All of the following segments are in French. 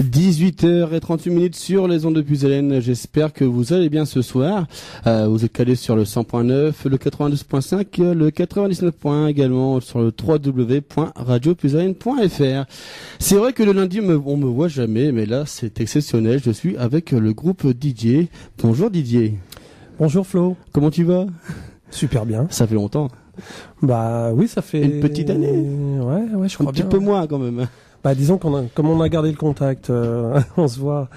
18h38 sur les ondes de Puisalène. J'espère que vous allez bien ce soir. Vous êtes calés sur le 100.9, le 92.5, le 99.1 également sur le www.radiopuisalène.fr. C'est vrai que le lundi, on me voit jamais, mais là, c'est exceptionnel. Je suis avec le groupe Didier. Bonjour Didier. Bonjour Flo. Comment tu vas? Super bien. Ça fait longtemps. Bah oui, ça fait... Une petite année. Ouais, je crois bien. Un petit peu moins quand même. Bah disons comme on a gardé le contact, on se voit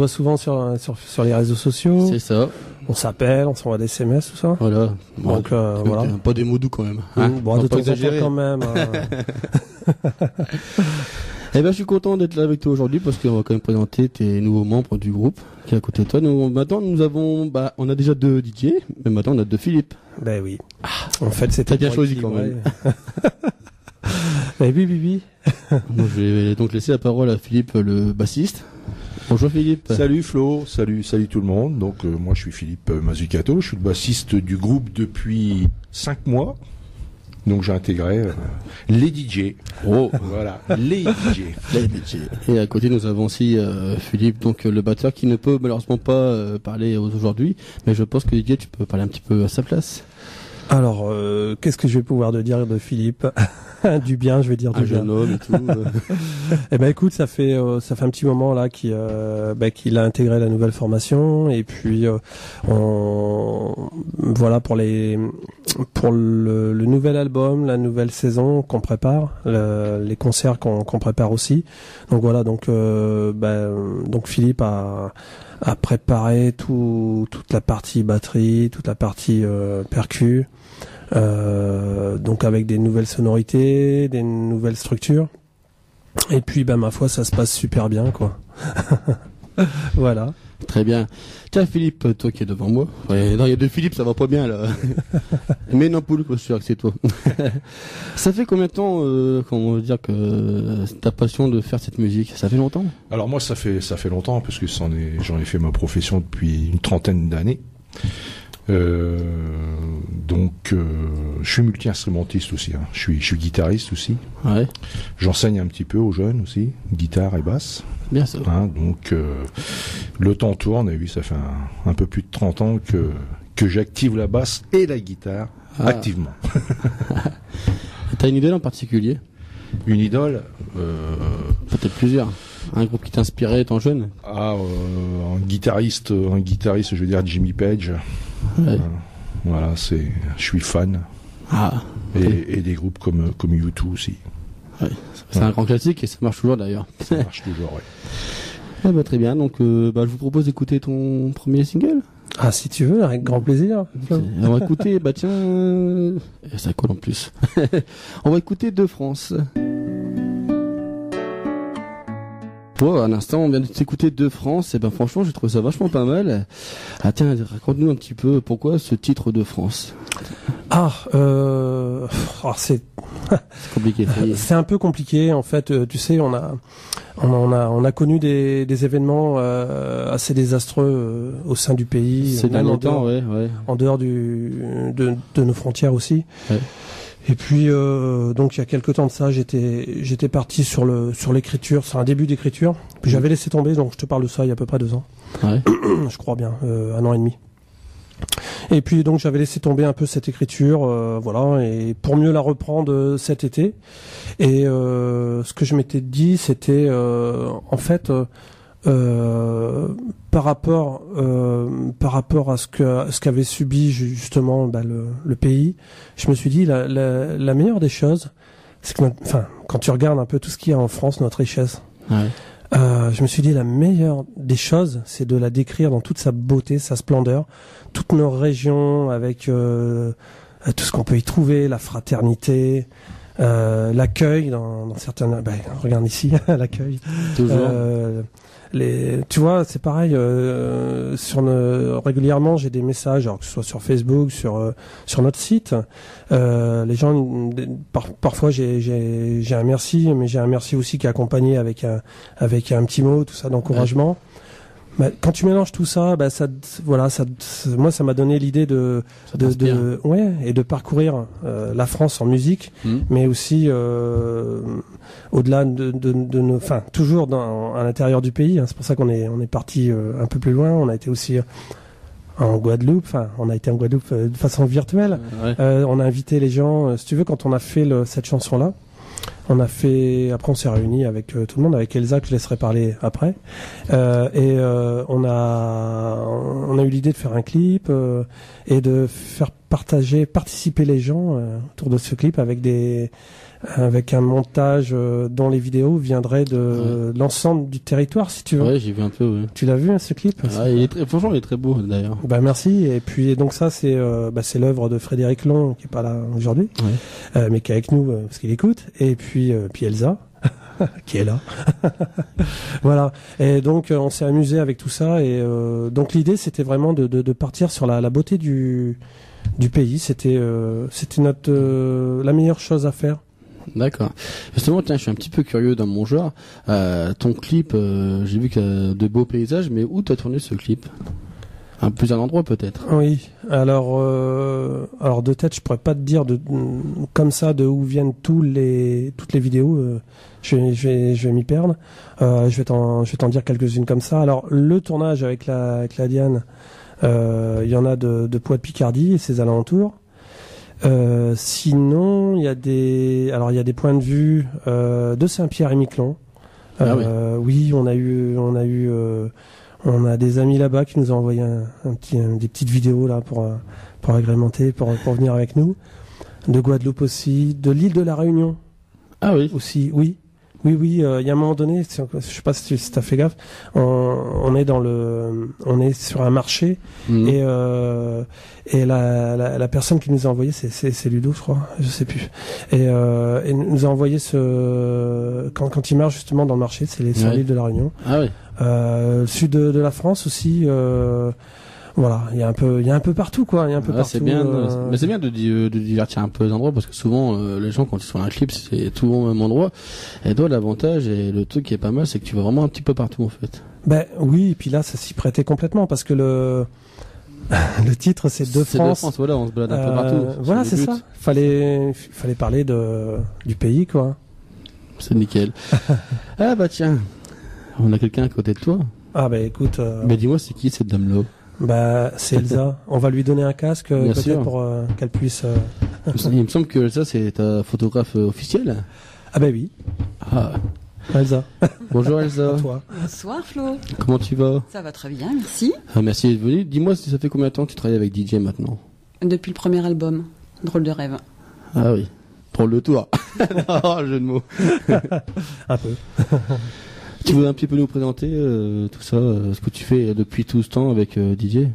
souvent sur les réseaux sociaux. C'est ça. On s'appelle, on s'envoie des SMS, tout ça. Voilà. Donc voilà. Pas des mots doux quand même. Hein, bon, de temps en temps quand même. Eh ben, je suis content d'être là avec toi aujourd'hui parce qu'on va quand même présenter tes nouveaux membres du groupe qui est à côté de toi. Maintenant, nous avons, on a déjà 2 DJ, mais maintenant on a 2 Philippe. Ben oui. En fait, c'était bien choisi quand même. Oui. Bon, je vais donc laisser la parole à Philippe, le bassiste. Bonjour Philippe. Salut Flo, salut tout le monde. Donc moi je suis Philippe Mazzucato, je suis le bassiste du groupe depuis 5 mois. Donc j'ai intégré les DJ. Oh, voilà, les DJ. Les DJ. Et à côté nous avons aussi Philippe, donc le batteur qui ne peut malheureusement pas parler aujourd'hui, mais je pense que Didier, tu peux parler un petit peu à sa place. Alors, qu'est-ce que je vais pouvoir dire de Philippe? Du bien, je vais dire du bien. Un jeune homme et tout. Eh ben écoute, ça fait un petit moment là qu'il a intégré la nouvelle formation et puis voilà pour le nouvel album, la nouvelle saison qu'on prépare, les concerts qu'on prépare aussi. Donc voilà, donc Philippe a préparé toute la partie batterie, toute la partie percu. Donc avec des nouvelles sonorités, des nouvelles structures. Et puis ma foi, ça se passe super bien quoi. Voilà. Très bien. Tiens Philippe, toi qui es devant moi. Ouais, non, il y a 2 Philippe, ça va pas bien là. Mais non, pour le coup, je suis sûr que c'est toi. Ça fait combien de temps qu'on veut dire que ta passion de faire cette musique? Ça fait longtemps? Alors moi ça fait longtemps parce que j'en ai fait ma profession depuis une 30aine d'années. Donc je suis multi-instrumentiste aussi, hein. Je suis guitariste aussi. Ouais. J'enseigne un petit peu aux jeunes aussi, guitare et basse. Bien sûr. Hein, donc le temps tourne et oui, ça fait un peu plus de 30 ans que j'active la basse et la guitare activement. T'as une idole en particulier? Une idole Peut-être plusieurs. Un groupe qui t'inspirait étant jeune? Un guitariste, je veux dire Jimmy Page. Ouais. Voilà, je suis fan. Et des groupes comme U2 aussi. Ouais. C'est un grand classique et ça marche toujours d'ailleurs. Ça marche toujours, oui. Très bien, donc je vous propose d'écouter ton premier single. Ah, si tu veux, avec grand plaisir. On va écouter, tiens, ça colle en plus. On va écouter De France. À l'instant, on vient de s'écouter De France, et franchement, j'ai trouvé ça vachement pas mal. Ah tiens, raconte-nous un petit peu pourquoi ce titre De France. C'est compliqué. C'est un peu compliqué en fait. Tu sais, on a connu des événements assez désastreux au sein du pays, c'est même en dehors de nos frontières aussi. Ouais. Et puis donc il y a quelque temps de ça, j'étais parti sur l'écriture, sur un début d'écriture. Puis j'avais laissé tomber, donc je te parle de ça il y a à peu près 2 ans. Ouais. Je crois bien, 1 an et demi. Et puis donc j'avais laissé tomber un peu cette écriture, voilà, et pour mieux la reprendre cet été. Et ce que je m'étais dit, c'était en fait par rapport à ce qu'avait subi justement le pays, je me suis dit la meilleure des choses, c'est que quand tu regardes un peu tout ce qu'il y a en France, notre richesse. Ouais. Je me suis dit la meilleure des choses, c'est de la décrire dans toute sa beauté, sa splendeur, toutes nos régions avec tout ce qu'on peut y trouver, la fraternité, l'accueil dans certaines. Regarde ici, l'accueil. Toujours. Tu vois, c'est pareil. Régulièrement, j'ai des messages, alors que ce soit sur Facebook, sur notre site. Les gens, parfois, j'ai un merci, mais j'ai un merci aussi qui est accompagné avec un petit mot, tout ça d'encouragement. Ouais. Quand tu mélanges tout ça, moi, ça m'a donné l'idée de parcourir la France en musique, mais aussi au-delà de nos, enfin toujours à l'intérieur du pays. Hein, c'est pour ça qu'on est parti un peu plus loin. On a été aussi en Guadeloupe. Enfin, on a été en Guadeloupe de façon virtuelle. Ouais. On a invité les gens. Si tu veux, quand on a fait cette chanson-là, après on s'est réunis avec tout le monde, avec Elsa que je laisserai parler après, et on a eu l'idée de faire un clip et de faire participer les gens autour de ce clip avec un montage dont les vidéos viendraient de l'ensemble du territoire, si tu veux. Ouais, j'ai vu un peu. Ouais. Tu l'as vu, hein, ce clip? Franchement, il est très beau d'ailleurs. Bah merci. Et puis donc ça c'est l'œuvre de Frédéric Long qui est pas là aujourd'hui, mais qui est avec nous parce qu'il écoute. Et puis Elsa qui est là. Voilà. Et donc on s'est amusé avec tout ça. Et donc l'idée c'était vraiment de partir sur la beauté du pays. C'était la meilleure chose à faire. D'accord. Justement, tiens, je suis un petit peu curieux dans mon genre. Ton clip, j'ai vu qu'il y a de beaux paysages, mais où t'as tourné ce clip? À plusieurs endroits peut-être. Oui. Alors de tête, je pourrais pas te dire comme ça de où viennent toutes les vidéos. Je vais m'y perdre. Je vais t'en dire quelques-unes comme ça. Alors le tournage avec la Diane, il y en a de Poix-de-Picardie et ses alentours. Sinon, il y a des points de vue de Saint-Pierre-et-Miquelon. Oui, on a des amis là-bas qui nous ont envoyé des petites vidéos là pour agrémenter, pour venir avec nous. De Guadeloupe aussi, de l'île de la Réunion. Ah oui. Aussi, oui. Oui, il y a un moment donné, je sais pas si t'as fait gaffe, on est sur un marché et la personne qui nous a envoyé, c'est Ludo, je crois, je sais plus, et nous a envoyé quand il marche justement dans le marché, c'est sur l'île de la Réunion. Ah oui. Sud de la France aussi. Voilà, il y a un peu partout quoi, il y a un peu partout. C'est bien, mais c'est bien de divertir un peu les endroits parce que souvent les gens quand ils sont dans un clip c'est toujours au même endroit. Et toi l'avantage et le truc qui est pas mal c'est que tu vas vraiment un petit peu partout en fait. Ben oui, et puis là ça s'y prêtait complètement parce que le titre c'est de France. C'est de France, voilà, on se balade un peu partout. Voilà, c'est ça. Fallait parler du pays quoi. C'est nickel. Ah bah tiens, on a quelqu'un à côté de toi. Ah bah écoute. Mais dis-moi c'est qui cette dame là? Bah, c'est Elsa. On va lui donner un casque peut-être pour qu'elle puisse. Il me semble que Elsa c'est ta photographe officielle. Ah bah oui. Ah. Elsa. Bonjour Elsa. À toi. Bonsoir Flo. Comment tu vas? Ça va très bien, merci. Ah, merci d'être venu. Dis-moi si ça fait combien de temps que tu travailles avec DJ maintenant? Depuis le premier album, Drôle de rêve. Ah oui. Pour le tour. Oh, jeu de mots. Un peu. Tu veux un petit peu nous présenter tout ça, ce que tu fais depuis tout ce temps avec Didier?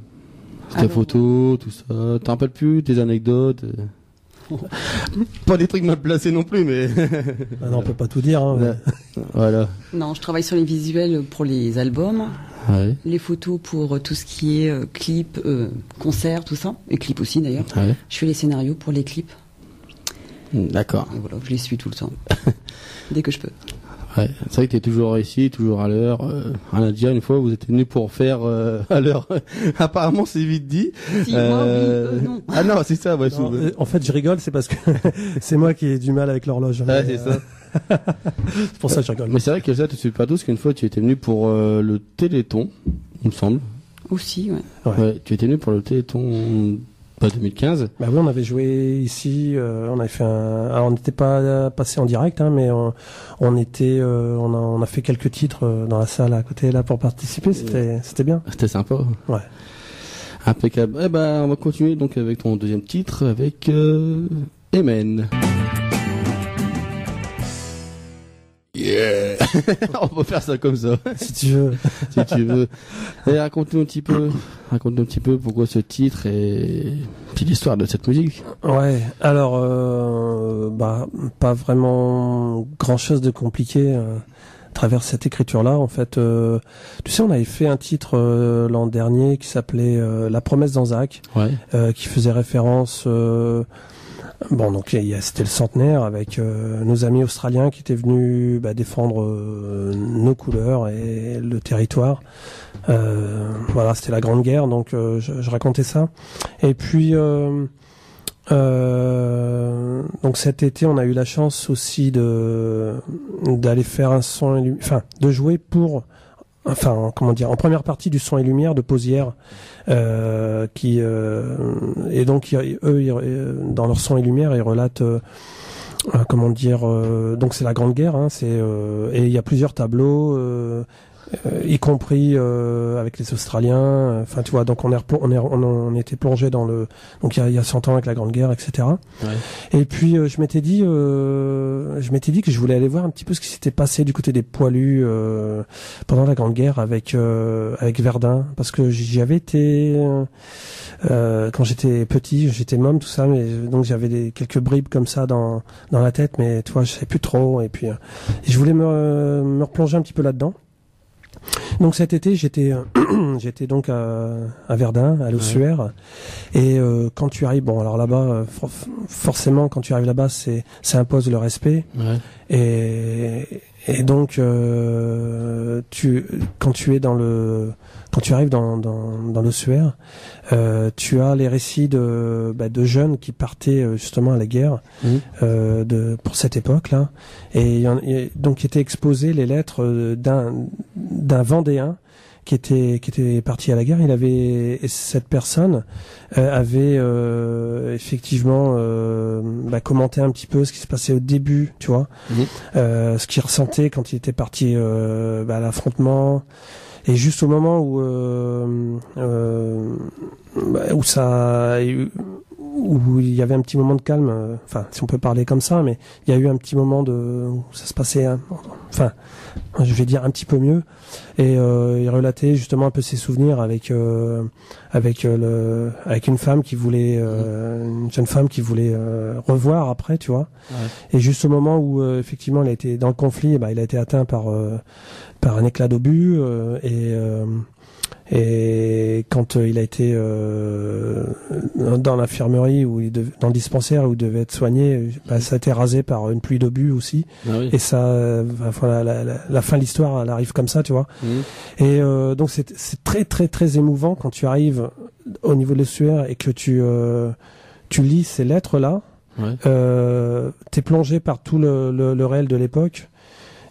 Tes photos, tout ça. T'en rappelles plus tes anecdotes? Pas des trucs mal placés non plus, mais. Ah non, on peut pas tout dire. Hein, voilà. Non, je travaille sur les visuels pour les albums, les photos pour tout ce qui est clips, concerts, tout ça, et clips aussi d'ailleurs. Ouais. Je fais les scénarios pour les clips. D'accord. Et voilà, je les suis tout le temps, dès que je peux. Ouais, c'est vrai que t'es toujours ici, toujours à l'heure. On a déjà une fois, vous êtes venu pour faire à l'heure. Apparemment, c'est vite dit. Si, moi, oui, non. Ah non, c'est ça. Ouais, non, en fait, je rigole, c'est parce que c'est moi qui ai du mal avec l'horloge. Ouais, c'est ça. C'est pour ça que je rigole. Mais c'est vrai que ça, tu sais pas tous qu'une fois, tu étais venu pour le Téléthon, il me semble. Aussi, ouais. Ouais, tu étais venu pour le Téléthon. Pas 2015. Bah oui, on avait joué ici, on avait fait alors on n'était pas passé en direct, hein, mais on a fait quelques titres dans la salle à côté là pour participer. C'était bien. C'était sympa. Ouais. Impeccable. Eh ben, on va continuer donc avec ton deuxième titre avec Amen. Yeah. On va faire ça comme ça. Si tu veux. Si tu veux. Et raconte-nous un petit peu pourquoi ce titre et puis l'histoire de cette musique. Ouais. Alors, pas vraiment grand chose de compliqué à travers cette écriture-là. En fait, tu sais, on avait fait un titre l'an dernier qui s'appelait La promesse d'Anzac, qui faisait référence. Bon, donc c'était le centenaire avec nos amis australiens qui étaient venus défendre nos couleurs et le territoire. Voilà, c'était la Grande Guerre, donc je racontais ça. Et puis Donc cet été, on a eu la chance aussi d'aller faire un son et de jouer pour, en première partie du son et lumière de Posière, et donc eux, dans leur son et lumière, ils relatent, donc c'est la Grande Guerre, hein, et il y a plusieurs tableaux. Y compris avec les Australiens, enfin tu vois, donc on était plongé dans donc il y a 100 ans avec la Grande Guerre, etc. Ouais. Et puis je m'étais dit que je voulais aller voir un petit peu ce qui s'était passé du côté des poilus pendant la Grande Guerre avec Verdun, parce que j'y avais été quand j'étais petit, j'étais môme, tout ça, mais donc j'avais quelques bribes comme ça dans la tête, mais tu vois, je savais plus trop, et puis je voulais me replonger un petit peu là-dedans. Donc cet été, j'étais donc à Verdun, à l'Ossuaire, et quand tu arrives, bon alors là-bas, forcément quand tu arrives là-bas, ça impose le respect, et donc quand tu arrives dans l'Ossuaire, tu as les récits de jeunes qui partaient justement à la guerre pour cette époque-là, et donc étaient exposées les lettres d'un Vendéen qui était parti à la guerre. Cette personne avait effectivement commenté un petit peu ce qui se passait au début, tu vois, ce qu'il ressentait quand il était parti à l'affrontement. Et juste au moment où il y avait un petit moment de calme, si on peut parler comme ça, mais il y a eu un petit moment où ça se passait, je vais dire un petit peu mieux, et il relatait justement un peu ses souvenirs avec une femme qui voulait, une jeune femme qui voulait revoir après, tu vois. Ouais. Et juste au moment où effectivement il a été dans le conflit, il a été atteint par un éclat d'obus, et quand il a été dans l'infirmerie dans le dispensaire où il devait être soigné, ça a été rasé par une pluie d'obus aussi. Ah oui. Et ça, la fin de l'histoire, elle arrive comme ça, tu vois. Et donc c'est très très très émouvant quand tu arrives au niveau de l'Ossuaire et que tu lis ces lettres là. Ouais. T'es plongé par tout le réel de l'époque.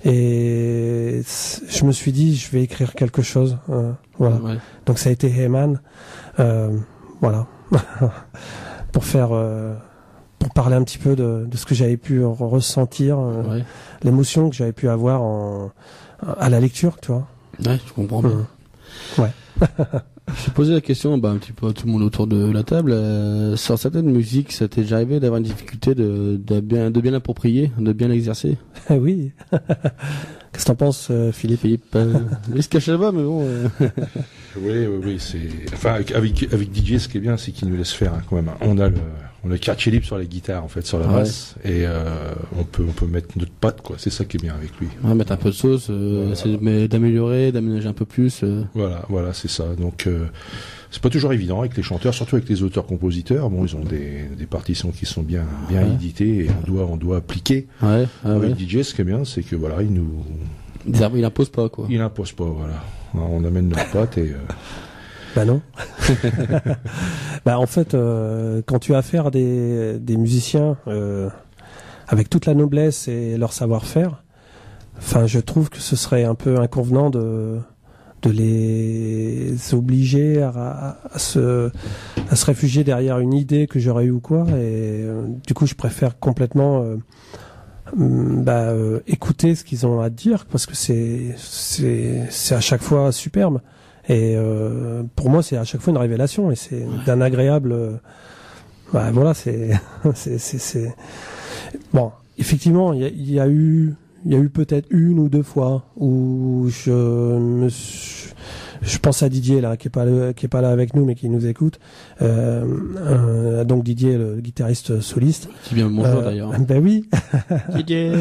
Et je me suis dit, je vais écrire quelque chose. Voilà. Ouais. Donc ça a été Heyman. Voilà. pour parler un petit peu de ce que j'avais pu ressentir, l'émotion que j'avais pu avoir à la lecture, tu vois. Ouais, je comprends bien. Ouais. J'ai posé la question un petit peu à tout le monde autour de la table. Sur certaines musiques, ça t'est déjà arrivé d'avoir une difficulté de bien l'approprier, de bien l'exercer? Oui. Qu'est-ce que t'en penses, Philippe? Il se cache là-bas, mais bon. Oui, avec DJ, ce qui est bien, c'est qu'il nous laisse faire, hein, quand même. On a le quartier libre sur la guitare, en fait, sur la basse, et on peut mettre notre patte, quoi. C'est ça qui est bien avec lui. Ouais, mettre un peu de sauce, c'est d'améliorer, d'aménager un peu plus. Voilà, c'est ça. Donc c'est pas toujours évident avec les chanteurs, surtout avec les auteurs-compositeurs. Bon, ils ont des partitions qui sont bien éditées, et on doit appliquer. Avec DJ, ce qui est bien, c'est que voilà, il impose pas, quoi. Il impose pas, voilà. On amène notre patte et. Non. En fait, quand tu as affaire à des musiciens avec toute la noblesse et leur savoir-faire, je trouve que ce serait un peu inconvenant de les obliger à se réfugier derrière une idée que j'aurais eue ou quoi. Et du coup, je préfère complètement écouter ce qu'ils ont à dire, parce que c'est à chaque fois superbe. Et pour moi, c'est à chaque fois une révélation, et c'est d'un agréable. Voilà, c'est bon. Effectivement, il y a eu peut-être une ou deux fois où je pense à Didier là, qui est pas là avec nous, mais qui nous écoute. Donc Didier, le guitariste soliste. Qui vient me bonjour d'ailleurs. Ben oui. Didier.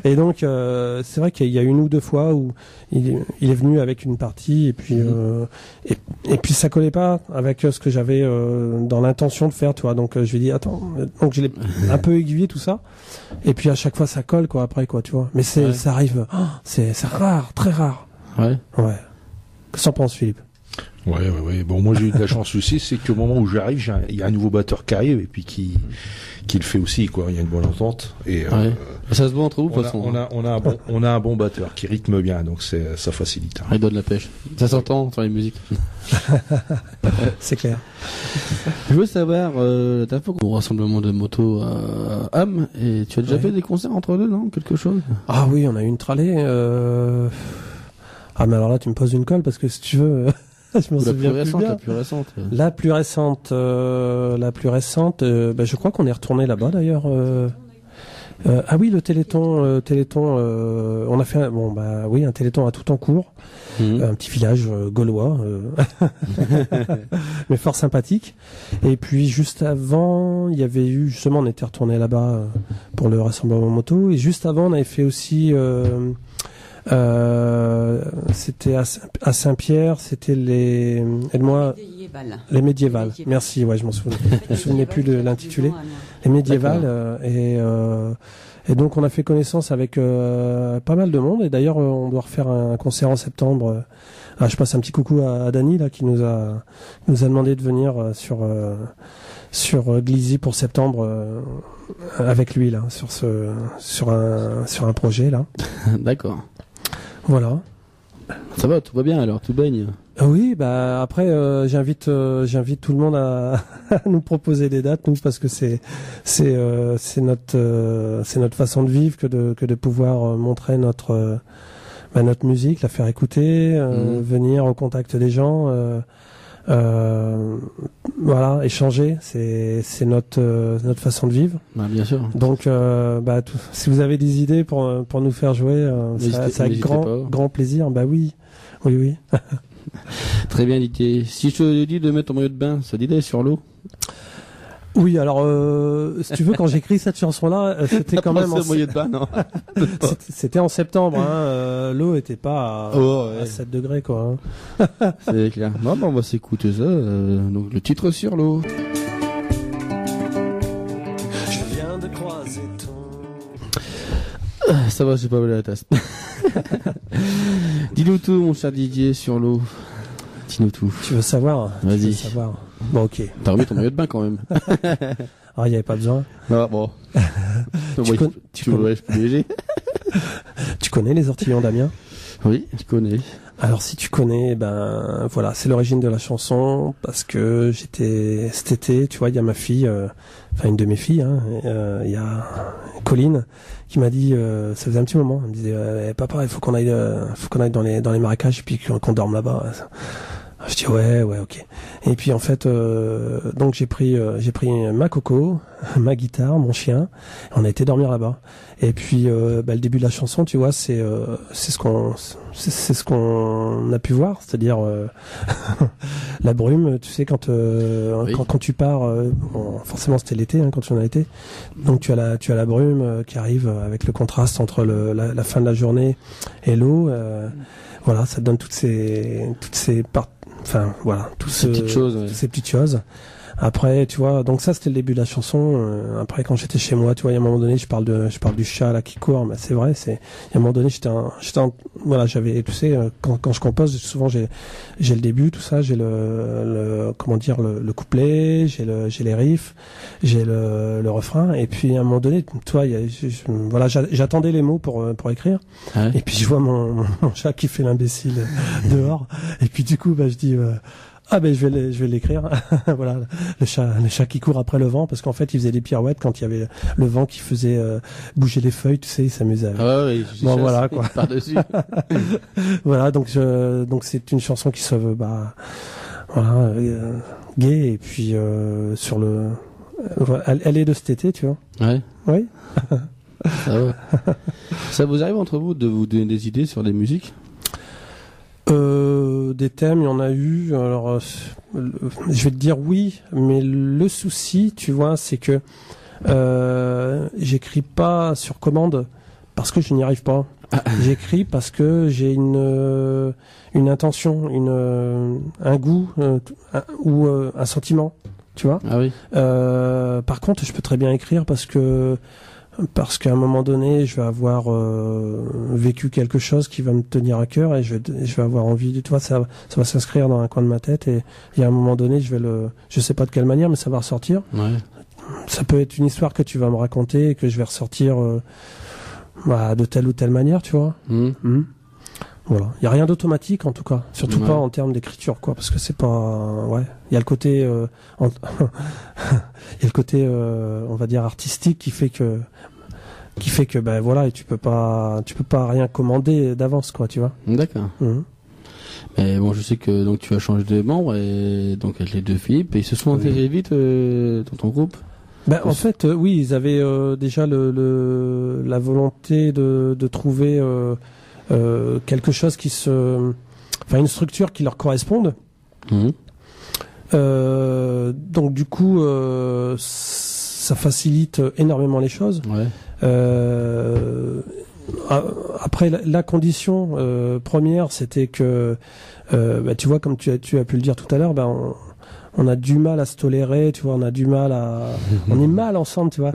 Et donc c'est vrai qu'il y a une ou deux fois où il est venu avec une partie, et puis et puis ça collait pas avec ce que j'avais dans l'intention de faire, tu vois. Donc je lui ai dit attends, donc je l'ai un peu aiguillé tout ça, et puis à chaque fois ça colle, quoi, après, quoi, tu vois. Mais ça arrive, c'est rare, très rare. Ouais. Qu'est-ce que t'en penses, Philippe? Ouais. Bon, moi j'ai eu de la chance aussi, c'est qu'au moment où j'arrive, il y a un nouveau batteur qui arrive et puis qui le fait aussi, quoi. Il y a une bonne entente et ça se voit entre vous de toute façon. On a un bon batteur qui rythme bien, donc ça facilite. Il donne la pêche. Ça s'entend sur les musiques. C'est clair. Je veux savoir, t'as fait au rassemblement de motos à Ham et tu as déjà fait des concerts entre deux, non? Quelque chose? Ah oui, on a eu une trallée. Ah mais alors là tu me poses une colle parce que si tu veux. Je m'en souviens plus bien. La plus récente, je crois qu'on est retourné là-bas d'ailleurs. Ah oui, le Téléthon, on a fait un Téléthon à Toutencourt, un petit village gaulois, mais fort sympathique. Et puis juste avant, il y avait eu justement, on était retourné là-bas pour le rassemblement moto. Et juste avant, on avait fait aussi. C'était à Saint-Pierre, c'était les médiévales. Merci, ouais, je m'en souviens. Je me souvenais plus de l'intitulé. Les médiévales et donc on a fait connaissance avec pas mal de monde et d'ailleurs on doit refaire un concert en septembre. Je passe un petit coucou à Dany là qui nous a demandé de venir sur Glizy pour septembre avec lui là sur un projet là. D'accord. Voilà. Ça va, tout va bien alors, tout baigne. Oui, après j'invite tout le monde à nous proposer des dates, nous, parce que c'est notre façon de vivre que de pouvoir montrer notre musique, la faire écouter, venir au contact des gens, voilà, échanger, c'est notre façon de vivre. Bien sûr. Donc si vous avez des idées pour nous faire jouer, c'est avec grand plaisir. Oui. Très bien Didier. Si je te dis de mettre ton maillot de bain, ça dit d'aller sur l'eau? Oui, alors si tu veux, quand j'écris cette chanson-là, c'était quand même maillot de bain, non. C'était en septembre, l'eau était pas à 7 degrés, quoi. C'est clair. Non, on va s'écouter ça. Donc le titre sur l'eau. Je viens de croiser ça va, j'ai pas volé la tasse. Dis-nous tout, mon cher Didier, sur l'eau. Dis-nous tout. Tu veux savoir? Vas-y. Bon, ok. T'as remis ton maillot de bain quand même. Ah, il n'y avait pas besoin. Non, bon. Tu léger. Tu connais les Ortillons d'Amiens? Oui, je connais. Alors si tu connais, voilà, c'est l'origine de la chanson parce que j'étais cet été, tu vois, il y a ma fille, une de mes filles, il y a Colline qui m'a dit, ça faisait un petit moment, elle me disait, papa, il faut qu'on aille dans les marécages et puis qu'on dorme là-bas. Je dis ouais, ok. Et puis en fait, donc j'ai pris ma coco, ma guitare, mon chien. On a été dormir là-bas. Et puis le début de la chanson, tu vois, c'est ce qu'on a pu voir, c'est-à-dire la brume. Tu sais quand tu pars, forcément c'était l'été quand tu en as été. Donc tu as la brume qui arrive avec le contraste entre la fin de la journée et l'eau. Voilà, ça te donne toutes ces parties. Enfin voilà, toutes ces petites choses. Après, tu vois, donc ça c'était le début de la chanson. Après, quand j'étais chez moi, tu vois, il y a un moment donné, je parle du chat là qui court, mais c'est vrai, il y a un moment donné, voilà, j'avais, tu sais, quand je compose, souvent j'ai le début, tout ça, j'ai le couplet, j'ai les riffs, j'ai le refrain, et puis à un moment donné, tu vois, voilà, j'attendais les mots pour écrire, et puis je vois mon chat qui fait l'imbécile dehors, et puis du coup, je dis. Je vais l'écrire. Voilà, le chat qui court après le vent, parce qu'en fait il faisait des pirouettes quand il y avait le vent qui faisait bouger les feuilles, tu sais, il s'amusait. Ah oui, bon voilà quoi. Par dessus. Voilà, donc c'est une chanson qui se veut voilà, gay, et puis sur le elle est de cet été, tu vois. Ouais. Oui. Ça va. Ça vous arrive entre vous de vous donner des idées sur des musiques? Des thèmes, il y en a eu. Alors, je vais te dire oui, mais le souci, tu vois, c'est que j'écris pas sur commande parce que je n'y arrive pas. J'écris parce que j'ai une intention, un goût ou un sentiment, tu vois. Ah oui. Par contre, je peux très bien écrire parce que parce qu'à un moment donné, je vais avoir vécu quelque chose qui va me tenir à cœur et je vais avoir envie, tu vois, ça va s'inscrire dans un coin de ma tête et à un moment donné, je sais pas de quelle manière, mais ça va ressortir. Ouais. Ça peut être une histoire que tu vas me raconter et que je vais ressortir de telle ou telle manière, tu vois. Voilà. Il y a rien d'automatique en tout cas, surtout pas en termes d'écriture, quoi, parce que c'est pas, il y a le côté, il y a le côté, on va dire artistique qui fait que, ben voilà, et tu peux pas rien commander d'avance, quoi, tu vois. D'accord. Mais bon, je sais que donc tu as changé de membre et donc avec les deux Philippe, et ils se sont intégrés vite dans ton groupe. Ben en fait, oui, ils avaient déjà la volonté de trouver quelque chose une structure qui leur corresponde. Donc du coup, ça facilite énormément les choses. Après, la condition première, c'était que, tu vois, comme tu as pu le dire tout à l'heure, on a du mal à se tolérer, tu vois, on a du mal on est mal ensemble, tu vois.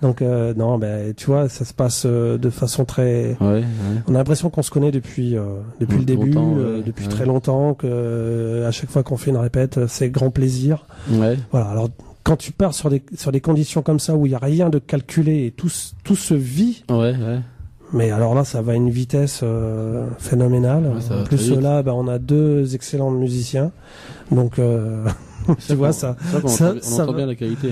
Donc, non, tu vois, ça se passe de façon très. On a l'impression qu'on se connaît depuis le début, depuis très longtemps, que à chaque fois qu'on fait une répète, c'est grand plaisir. Voilà. Alors, quand tu pars sur des conditions comme ça où il y a rien de calculé et tout se vit. Mais alors là, ça va à une vitesse phénoménale. En plus, là, on a deux excellents musiciens. Donc, tu vois, on entend bien la qualité.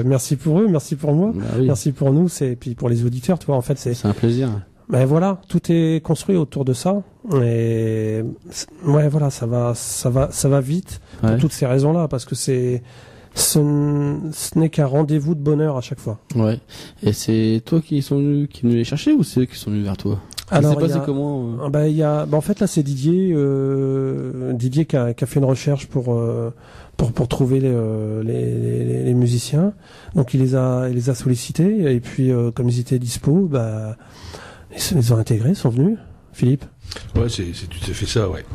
Merci pour eux, merci pour moi, merci pour nous, et puis pour les auditeurs, tu vois, en fait, c'est un plaisir. Ben voilà, tout est construit autour de ça. Et voilà, ça va vite pour toutes ces raisons-là, parce que ce n'est qu'un rendez-vous de bonheur à chaque fois. Et c'est toi qui est venu les chercher ou c'est eux qui sont venus vers toi? Alors, c'est comment en fait là c'est Didier qui a fait une recherche pour trouver les musiciens. Donc il les a sollicités et puis comme ils étaient dispo, ils les ont intégrés, ils sont venus. Philippe? Ouais, c'est tout à fait ça, ouais.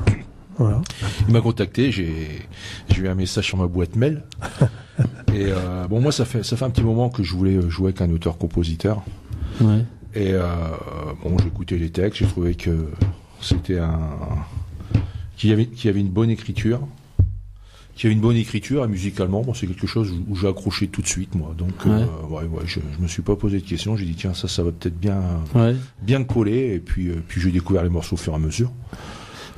Voilà. Il m'a contacté, j'ai eu un message sur ma boîte mail. Et moi ça fait un petit moment que je voulais jouer avec un auteur-compositeur. Et j'ai écouté les textes, j'ai trouvé que c'était qu'il y avait une bonne écriture. Et musicalement, c'est quelque chose où j'ai accroché tout de suite, moi. Donc, je me suis pas posé de questions. J'ai dit tiens, ça va peut-être bien coller. Et puis j'ai découvert les morceaux au fur et à mesure.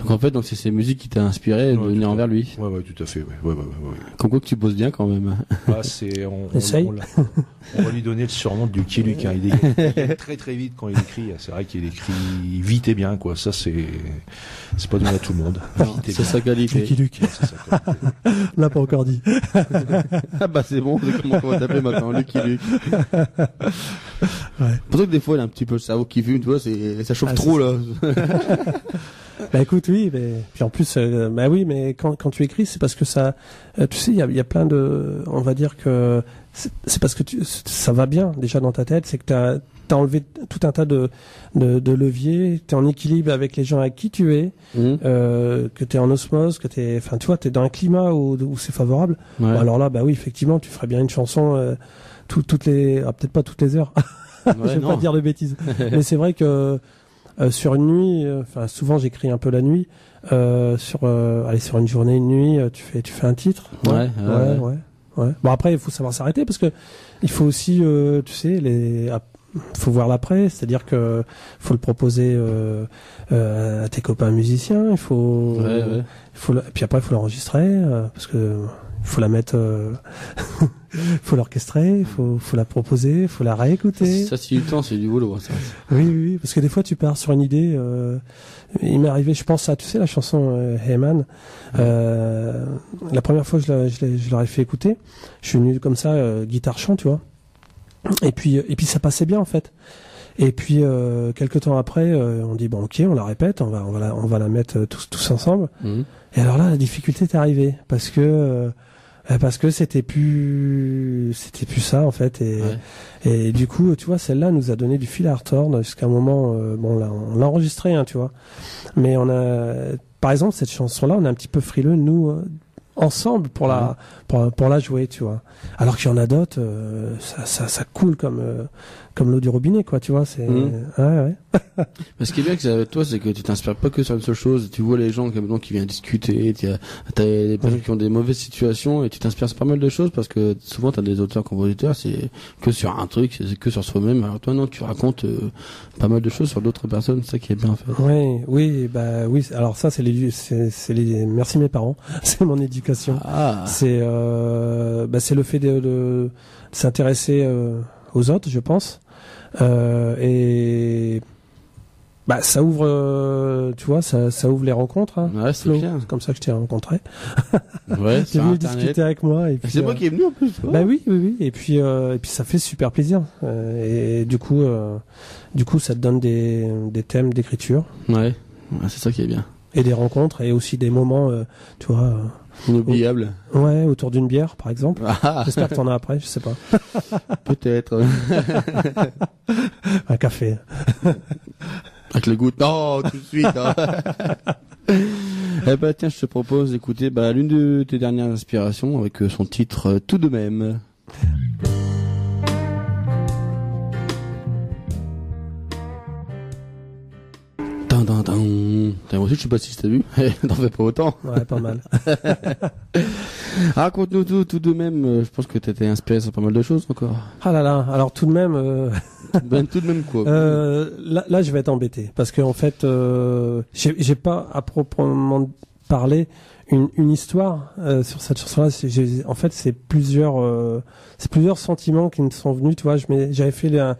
Donc en fait, c'est ces musiques qui t'a inspiré de venir envers lui. Ouais, tout à fait. Ouais. Comme quoi que tu bosses bien quand même. On va lui donner le surnom de Lucky Luke. Hein. Il écrit très très vite quand il écrit. C'est vrai qu'il écrit vite et bien, quoi. Ça c'est pas donné à tout le monde. C'est sa qualité. Lucky Luke. On l'a pas encore dit. C'est bon. C'est comment on va t'appeler maintenant, Lucky Luke. Pour ça que des fois il a un petit peu le cerveau qui fume, tu vois, ça chauffe trop là. Écoute, oui, mais puis en plus, mais quand tu écris, c'est parce que ça, tu sais, il y a plein de, on va dire que c'est parce que ça va bien déjà dans ta tête, c'est que t'as enlevé tout un tas de leviers, t'es en équilibre avec les gens avec qui tu es, que t'es en osmose, que tu vois, t'es dans un climat où c'est favorable. Alors là, oui, effectivement, tu ferais bien une chanson toutes les, peut-être pas toutes les heures. Je vais pas dire de bêtises, mais c'est vrai que sur une nuit, souvent j'écris un peu la nuit. Sur une journée, une nuit, tu fais un titre. Ouais. Bon après, il faut savoir s'arrêter parce que il faut aussi, tu sais, faut voir l'après, c'est-à-dire que faut le proposer à tes copains musiciens. Il faut, puis après il faut l'enregistrer parce que il faut la mettre, faut l'orchestrer, il faut la proposer, il faut la réécouter. Ça c'est du temps, c'est du boulot. Ça. Oui, parce que des fois tu pars sur une idée. Il m'est arrivé, je pense à, tu sais, la chanson Hey Man. La première fois que je leur ai fait écouter, je suis venu comme ça, guitare chant, tu vois. Et puis ça passait bien en fait. Et puis quelques temps après, on dit bon ok, on la répète, on va la mettre tous ensemble. Et alors là, la difficulté est arrivée parce que c'était plus ça en fait et du coup tu vois, celle-là nous a donné du fil à retordre jusqu'à un moment on l'a enregistré, hein, tu vois, mais on a, par exemple, cette chanson-là, on est un petit peu frileux nous ensemble pour la jouer, tu vois. Alors qu'il y en a d'autres, ça coule comme l'eau du robinet, quoi, tu vois. C'est ouais. Mais ce qui est bien avec toi, c'est que tu t'inspires pas que sur une seule chose. Tu vois les gens qui viennent discuter, t'as des personnes qui ont des mauvaises situations et tu t'inspires sur pas mal de choses parce que souvent t'as des auteurs-compositeurs, c'est que sur un truc, c'est que sur soi-même. Alors toi non, tu racontes pas mal de choses sur d'autres personnes, c'est ça qui est bien en fait. Oui. Alors ça c'est les merci mes parents, c'est mon éducation. C'est le fait de s'intéresser aux autres, je pense. Et ça ouvre, tu vois, ça ouvre les rencontres. Hein. Ouais, c'est bien. C'est comme ça que je t'ai rencontré. Ouais, tu es venu discuter avec moi. Et puis, c'est moi qui est venu en plus. Bah oui. Et puis ça fait super plaisir. Et du coup, ça te donne des thèmes d'écriture. Ouais, c'est ça qui est bien. Et des rencontres et aussi des moments, tu vois. Inoubliable. Ouais, autour d'une bière, par exemple. J'espère que t'en as après, je sais pas. Peut-être. Un café. Avec le goût. Non, tout de suite. Hein. Eh ben, tiens, je te propose d'écouter l'une de tes dernières inspirations avec son titre Tout de même. Moi aussi, je sais pas si t'as vu. T'en fais pas autant. Ouais, pas mal. Raconte-nous tout de même. Je pense que t'étais inspiré sur pas mal de choses encore. Ah là là. Alors tout de même. Tout de même quoi. Là, je vais être embêté parce que en fait, j'ai pas à proprement parler une histoire sur cette chanson-là. En fait, c'est plusieurs sentiments qui me sont venus. Tu vois, j'avais fait un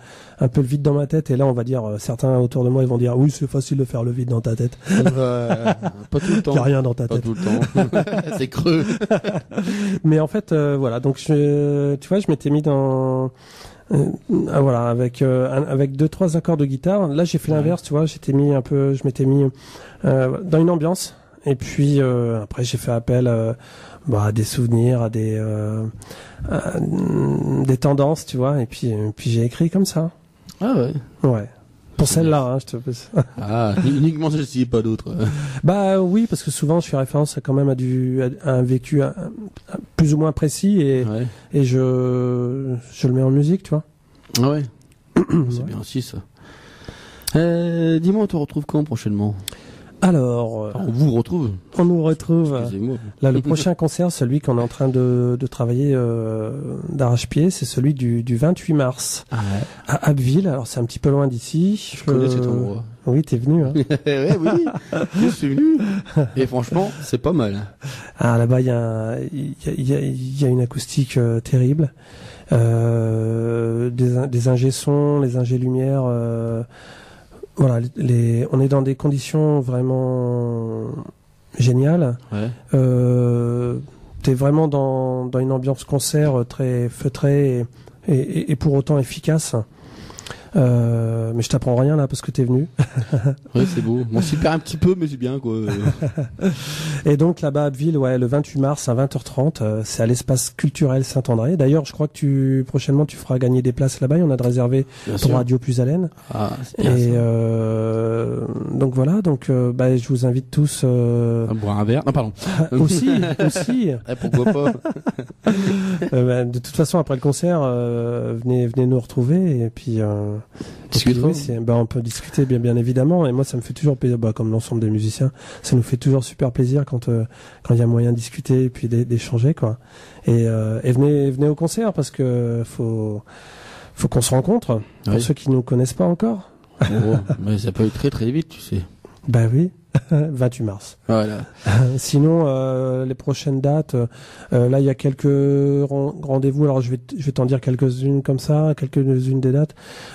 peu le vide dans ma tête, et là, on va dire, certains autour de moi, ils vont dire, oui, c'est facile de faire le vide dans ta tête. Pas tout le temps. Il y a rien dans ta tête. Pas tout le temps. C'est creux. Mais en fait, voilà. Donc, tu vois, je m'étais mis dans voilà, avec 2-3 accords de guitare. Là, j'ai fait l'inverse. Tu vois, je m'étais mis dans une ambiance. Et puis après j'ai fait appel à des souvenirs, à des tendances, tu vois, et puis j'ai écrit comme ça. Ah ouais. Ouais. Pour celle-là, hein, je te uniquement celle-ci, pas d'autres. Bah oui, parce que souvent je fais référence quand même à un vécu plus ou moins précis et je le mets en musique, tu vois. Ah ouais. C'est bien aussi ça. Dis-moi, on te retrouve quand prochainement? Alors, on vous retrouve. On nous retrouve. Excusez-moi. Là, le prochain concert, celui qu'on est en train de travailler d'arrache-pied, c'est celui du 28 mars à Abbeville. Alors, c'est un petit peu loin d'ici. Je connais cet endroit. Oui, t'es venu. Hein. Oui, je suis venu. Et franchement, c'est pas mal. Ah, là-bas, il y a une acoustique terrible. Des ingés sons, les ingés lumière. Voilà, on est dans des conditions vraiment géniales. Ouais. T'es vraiment dans une ambiance concert très feutrée et pour autant efficace. Mais je t'apprends rien là parce que t'es venu. Ouais, c'est beau. Bon, s'y perd un petit peu, mais c'est bien quoi. Et donc là-bas à Abbeville, le 28 mars à 20h30, c'est à l'espace culturel Saint-André. D'ailleurs, je crois que prochainement tu feras gagner des places là-bas. Il y en a de réservées pour Radio Plus Haleine. Ah, c'est bien. Et donc voilà, je vous invite tous à boire un verre. Non, pardon. aussi. Pourquoi pas. De toute façon, après le concert, venez nous retrouver et puis. On peut discuter bien évidemment, et moi ça me fait toujours plaisir, comme l'ensemble des musiciens, ça nous fait toujours super plaisir quand il y a moyen de discuter et puis d'échanger quoi. Et venez au concert parce que faut qu'on se rencontre pour ceux qui nous connaissent pas encore. Mais ça peut être très très vite, tu sais. Bah oui. 28 mars. Voilà. Sinon, les prochaines dates, là il y a quelques rendez-vous. Alors je vais t'en dire quelques-unes comme ça, quelques-unes des dates.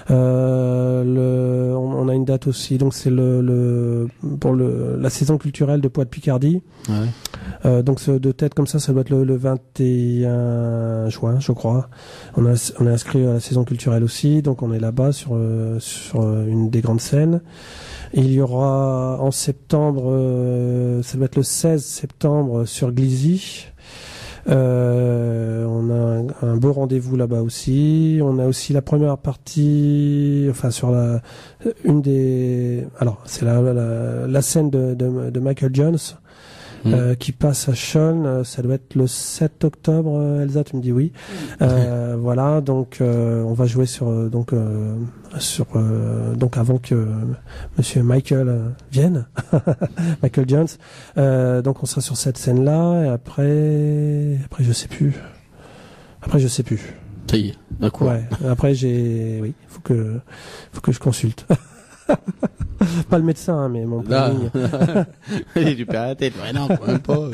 On a une date aussi, donc c'est pour la saison culturelle de Poix-de-Picardie. Ouais. Donc de tête comme ça doit être le 21 juin, je crois. On est inscrit à la saison culturelle aussi, donc on est là-bas sur une des grandes scènes. Il y aura en septembre, ça doit être le 16 septembre sur Glizy. On a un beau rendez-vous là-bas aussi. On a aussi la première partie, sur c'est la scène de Michael Jones qui passe à Sean. Ça doit être le 7 octobre. Elsa, tu me dis oui. Voilà, donc on va jouer donc avant que Monsieur Michael vienne, Michael Jones. Donc on sera sur cette scène-là et après je sais plus. Ça y est, d'accord. Ouais. Après faut que je consulte. Pas le médecin, hein, mais mon planning. Tu perds la tête. Ouais, non, quand même pas.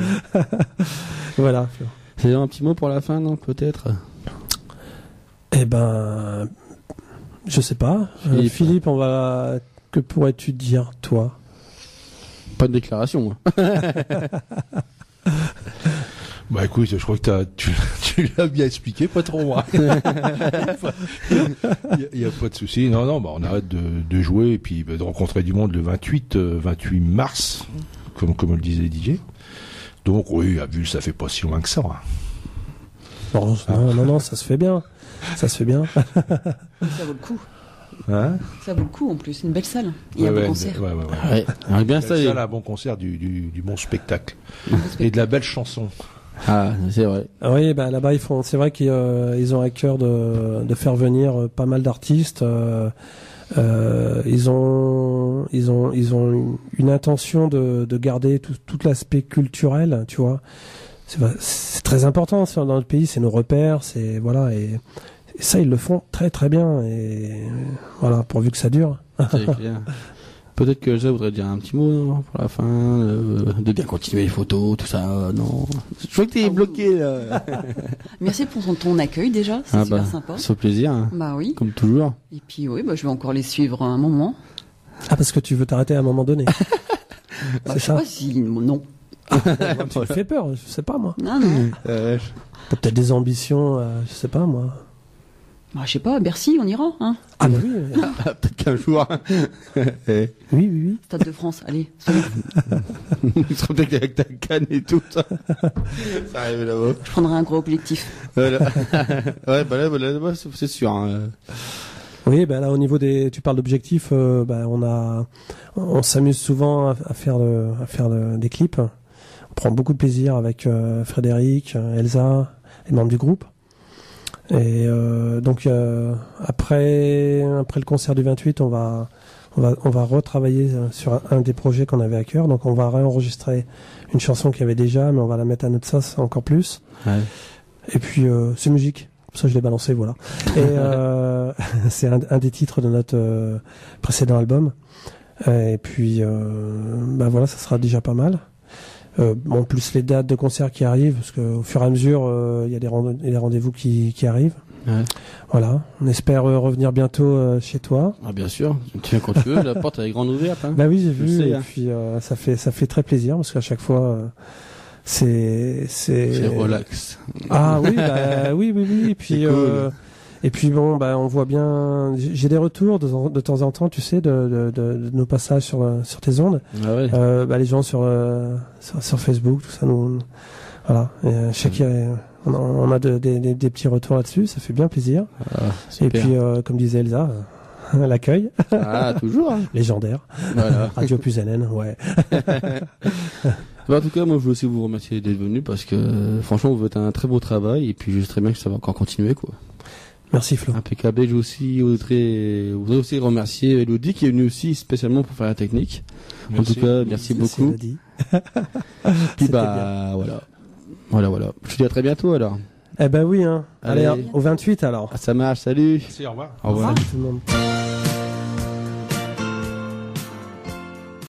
Voilà. C'est un petit mot pour la fin, non, peut-être? Eh ben, je sais pas. Philippe, que pourrais-tu dire, toi? Pas de déclaration, moi. Bah écoute, je crois que tu l'as bien expliqué, pas trop moi. Il y a pas de souci. Non, bah on arrête de jouer et puis de rencontrer du monde le 28 mars, comme le disait DJ. Donc oui, à Bulle, ça fait pas si loin que ça. Non, ça se fait bien. Ça se fait bien. Ça vaut le coup. Hein? Ça vaut le coup en plus, une belle salle. Il y a un bon concert. Ouais. Bien ça, un bon concert, du bon spectacle et de la belle chanson. Ah, c'est vrai. Oui, bah là-bas c'est vrai qu'ils ont à cœur de faire venir pas mal d'artistes. Ils ont une intention de garder tout l'aspect culturel, tu vois. C'est très important dans notre pays, c'est nos repères, et ça ils le font très très bien et voilà, pourvu que ça dure. C'est clair. Peut-être que je voudrais dire un petit mot pour la fin, de bien continuer les photos, tout ça, non. Je crois que t'es bloqué, là. Merci pour ton accueil, déjà, c'est super sympa. Ça fait plaisir. Hein. Bah oui. Comme toujours. Et puis oui, je vais encore les suivre un moment. Ah, parce que tu veux t'arrêter à un moment donné. C'est ça. Je sais pas si, non. Tu me fais peur, je sais pas, moi. Non. T'as peut-être des ambitions, je sais pas, moi. Je sais pas, à Bercy, on ira, hein. Ah bah oui. Peut-être qu'un jour. Oui. Stade de France, allez. Tu seras peut-être avec ta canne et tout ça. Ça arrive là-bas. Je prendrai un gros objectif. Voilà. Ouais, là-bas, c'est sûr. Hein. Oui, là au niveau tu parles d'objectifs, on s'amuse souvent à faire des clips. On prend beaucoup de plaisir avec Frédéric, Elsa, les membres du groupe. Et donc après le concert du 28, on va retravailler sur un des projets qu'on avait à cœur. Donc on va réenregistrer une chanson qu'il y avait déjà, mais on va la mettre à notre sauce encore plus. Ouais. Et puis c'est musique. Ça je l'ai balancé, voilà. Et c'est un des titres de notre précédent album. Et puis voilà, ça sera déjà pas mal. Plus les dates de concert qui arrivent, parce qu'au fur et à mesure, il y a des rendez-vous qui arrivent. Ouais. Voilà, on espère revenir bientôt chez toi. Ah bien sûr, tu viens quand tu veux, la porte est grande ouverte. Hein. Bah oui, j'ai vu, et puis ça fait très plaisir, parce qu'à chaque fois, c'est relax. Ah oui, oui, et puis cool. Et puis bon, on voit bien. J'ai des retours de temps en temps, tu sais, de nos passages sur tes ondes. Ah ouais. Les gens sur Facebook, tout ça, nous, voilà. Et, je sais qu'on a des petits retours là-dessus, ça fait bien plaisir. Ah, et puis, comme disait Elsa, l'accueil. Ah, toujours. Hein. Légendaire. Voilà. Radio Plus NN, ouais. En tout cas, moi, je veux aussi vous remercier d'être venu parce que, franchement, vous faites un très beau travail et puis je sais très bien que ça va encore continuer, quoi. Merci Flo. Impeccable. Je voudrais aussi remercier Elodie qui est venue aussi spécialement pour faire la technique. Merci. En tout cas, merci beaucoup. Elodie. Puis voilà. Je te dis à très bientôt alors. Eh ben oui, hein. Allez au 28 alors. Ah, ça marche, salut. Merci, au revoir. Au revoir. Salut tout le monde.